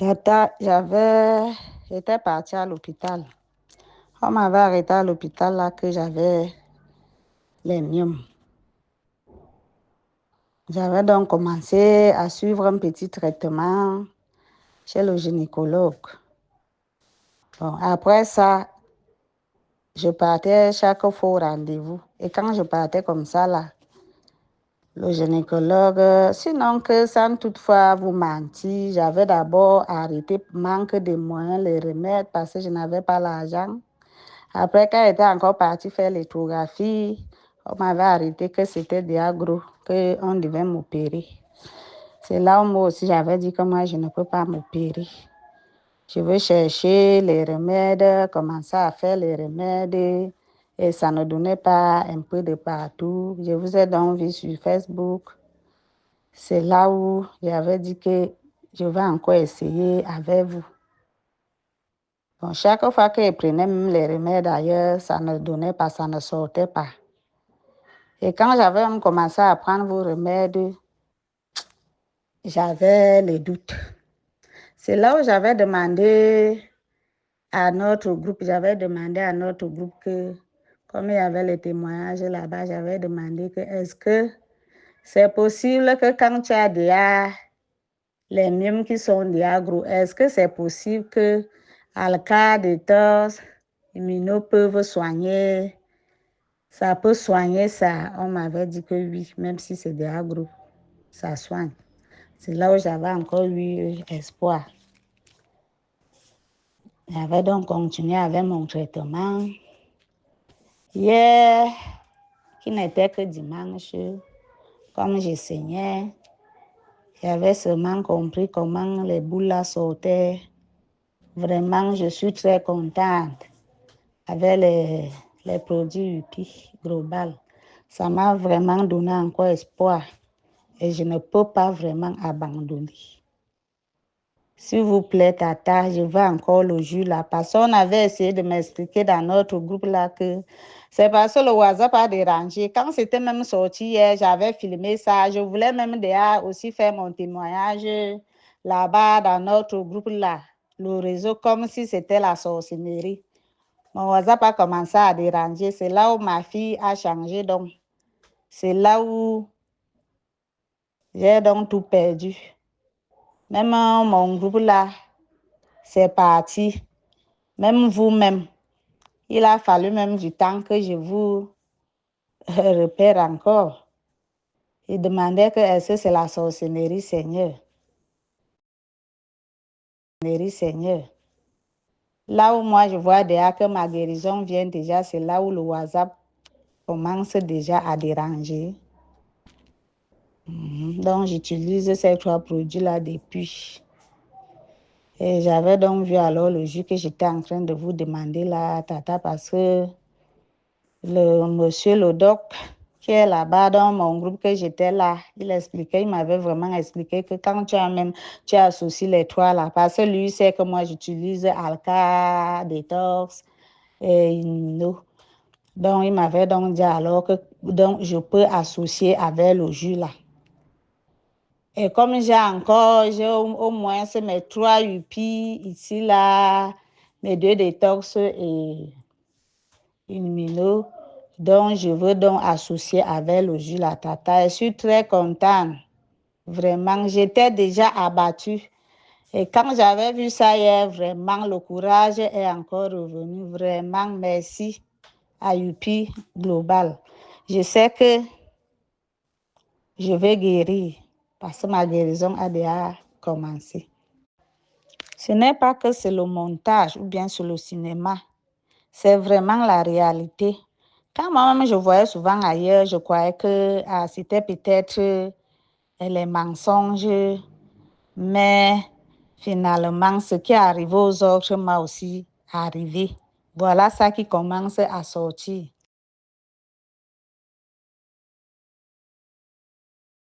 J'étais partie à l'hôpital. On m'avait arrêté à l'hôpital là que j'avais les myomes. J'avais donc commencé à suivre un petit traitement chez le gynécologue. Bon, après ça, je partais chaque fois au rendez-vous. Et quand je partais comme ça là, le gynécologue, sinon que sans toutefois vous mentir, j'avais d'abord arrêté manque de moyens, les remèdes, parce que je n'avais pas l'argent. Après, quand j'étais encore partie faire l'échographie, on m'avait arrêté que c'était déjà gros, qu'on devait m'opérer. C'est là où moi aussi j'avais dit que moi je ne peux pas m'opérer. Je veux chercher les remèdes, commencer à faire les remèdes et ça ne donnait pas un peu de partout. Je vous ai donc vu sur Facebook. C'est là où j'avais dit que je vais encore essayer avec vous. Bon, chaque fois que je prenais même les remèdes ailleurs, ça ne donnait pas, ça ne sortait pas. Et quand j'avais même commencé à prendre vos remèdes, j'avais les doutes. C'est là où j'avais demandé à notre groupe que, comme il y avait les témoignages là-bas, j'avais demandé que est-ce que c'est possible que quand tu as déjà les myomes qui sont déjà gros, est-ce que c'est possible que, à le cas de torse, immuno peuvent soigner, ça peut soigner ça? On m'avait dit que oui, même si c'est déjà gros, ça soigne. C'est là où j'avais encore eu espoir. J'avais donc continué avec mon traitement. Hier, qui n'était que dimanche, comme je saignais, j'avais seulement compris comment les boules là sortaient. Vraiment, je suis très contente avec les produits UPI Global. Ça m'a vraiment donné encore espoir et je ne peux pas vraiment abandonner. S'il vous plaît, Tata, je veux encore le jus là. Parce qu'on avait essayé de m'expliquer dans notre groupe là que c'est parce que le WhatsApp a dérangé. Quand c'était même sorti hier, j'avais filmé ça. Je voulais même déjà aussi faire mon témoignage là-bas dans notre groupe là. Le réseau, comme si c'était la sorcellerie. Mon WhatsApp a commencé à déranger. C'est là où ma fille a changé. Donc, c'est là où j'ai donc tout perdu. Même mon groupe là, c'est parti. Même vous-même, il a fallu même du temps que je vous repère encore. Il demandait que est-ce que c'est la sorcellerie, Seigneur. Seigneur. Là où moi je vois déjà que ma guérison vient déjà, c'est là où le WhatsApp commence déjà à déranger. Donc j'utilise ces 3 produits-là depuis. Et j'avais donc vu alors le jour que j'étais en train de vous demander là, Tata, parce que le monsieur, le doc, qui est là-bas dans mon groupe que j'étais là, il m'avait vraiment expliqué que quand tu associes les 3 là, parce que lui sait que moi j'utilise Alka, Detox et Immuno. Donc il m'avait donc dit alors que donc, je peux associer avec le jus là. Et comme j'ai au moins mes 3 UPI ici là, mes 2 Detox et Immuno, donc je veux donc associer avec le jus la tata. Je suis très contente. Vraiment, j'étais déjà abattue. Et quand j'avais vu ça hier, vraiment, le courage est encore revenu. Vraiment, merci à UPI Global. Je sais que je vais guérir parce que ma guérison a déjà commencé. Ce n'est pas que c'est le montage ou bien sur le cinéma. C'est vraiment la réalité. Quand moi-même je voyais souvent ailleurs, je croyais que c'était peut-être les mensonges, mais finalement, ce qui est arrivé aux autres m'a aussi arrivé. Voilà ça qui commence à sortir.